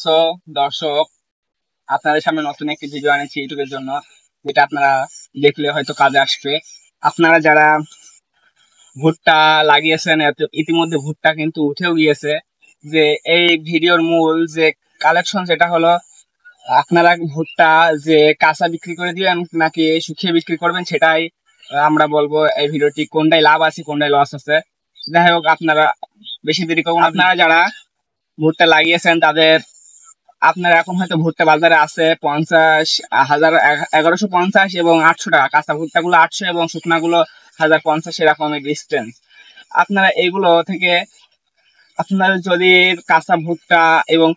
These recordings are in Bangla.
সো দর্শক, আপনাদের সামনে নতুন একটি ভিডিও আনেছি ইউটিউবের জন্য, যেটা আপনারা দেখলে হয়তো কাজে আসবে। আপনারা যারা ভুট্টা লাগিয়েছেন, ইতিমধ্যে ভুট্টা কিন্তু উঠেও গিয়েছে। যে এই ভিডিওর মূল যে কালেকশন, যেটা হলো আপনারা ভুট্টা যে কাঁচা বিক্রি করে দিবেন নাকি শুকিয়ে বিক্রি করবেন, সেটাই আমরা বলবো। এই ভিডিওটি কোনটাই লাভ আছে কোনটাই লস আছে। যাই হোক, আপনারা বেশি দেরি করুন। আপনারা যারা ভুট্টা লাগিয়েছেন তাদের, আপনার এখন হয়তো ভুট্টা বাজারে আছে 50,000, 1150 এবং 800 টাকা। কাঁচা ভুট্টা গুলো 800 এবং শুকনা গুলো 1050, এরকমের ডিস্টেন্স। আপনারা এইগুলো থেকে, আপনার যদি কাঁচা ভুট্টা এবং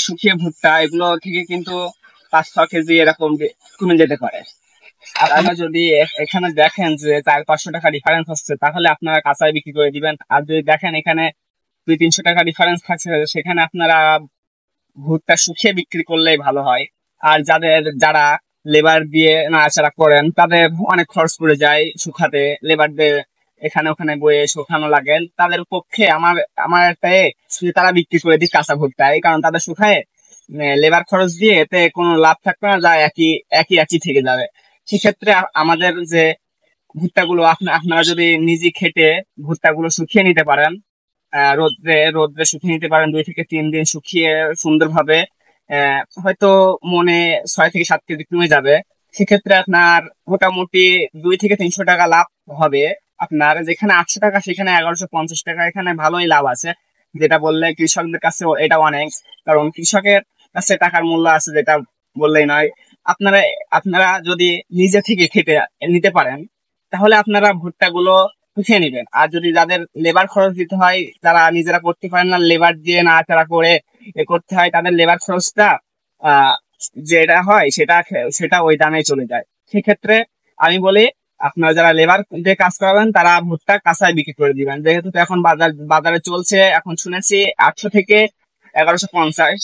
শুকিয়ে ভুট্টা, এগুলো থেকে কিন্তু 5-6 কেজি এরকম কমে যেতে পারে। আপনারা যদি এখানে দেখেন যে 400-500 টাকা ডিফারেন্স হচ্ছে, তাহলে আপনারা কাঁচায় বিক্রি করে দিবেন। আর যদি দেখেন এখানে 200-300 টাকা ডিফারেন্স থাকছে, সেখানে আপনারা ভুট্টা শুকিয়ে বিক্রি করলেই ভালো হয়। আর যারা লেবার দিয়ে নাড়াচাড়া করেন, তাদের অনেক খরচ পড়ে যায় শুকাতে। লেবার দিয়ে এখানে ওখানে বয়ে শুকানো লাগে, তাদের পক্ষে আমার আমার তারা বিক্রি করে দিই কাঁচা ভুট্টা। এই কারণ তাদের শুকায় লেবার খরচ দিয়ে এতে কোনো লাভ থাকবে না, যা একই একই একই থেকে যাবে। সেক্ষেত্রে আমাদের যে ভুট্টাগুলো, আপনারা যদি নিজে খেটে ভুট্টাগুলো শুকিয়ে নিতে পারেন, রোদ্রে রোদ্রে শুকিয়ে নিতে পারেন, 2 থেকে 3 দিন শুকিয়ে সুন্দরভাবে, হয়তো মনে 6 থেকে 7 কেজি কমে যাবে। সেক্ষেত্রে আপনার মোটামুটি 200 থেকে 300 টাকা লাভ হবে। আপনার যেখানে 800 টাকা সেখানে 1150 টাকা, এখানে ভালোই লাভ আছে। যেটা বললে কৃষকদের কাছে এটা অনেক, কারণ কৃষকের কাছে টাকার মূল্য আছে, যেটা বললেই নয়। আপনারা আপনারা যদি নিজে থেকে খেটে নিতে পারেন, তাহলে আপনারা ভুট্টা গুলো শুকিয়ে নিবেন। আর যদি যাদের লেবার খরচ দিতে হয়, যারা নিজেরা করতে পারেন না, লেবার দিয়ে নাড়াচাড়া করে করতে হয়, তাদের লেবার খরচটা আহ যেটা হয় সেটা সেটা ওই দামে চলে যায়। সেক্ষেত্রে আমি বলি, আপনারা যারা লেবার দিয়ে কাজ করাবেন, তারা ভুট্টা কাঁচায় বিক্রি করে দিবেন। যেহেতু এখন বাজারে চলছে, এখন শুনেছি 800 থেকে 1150।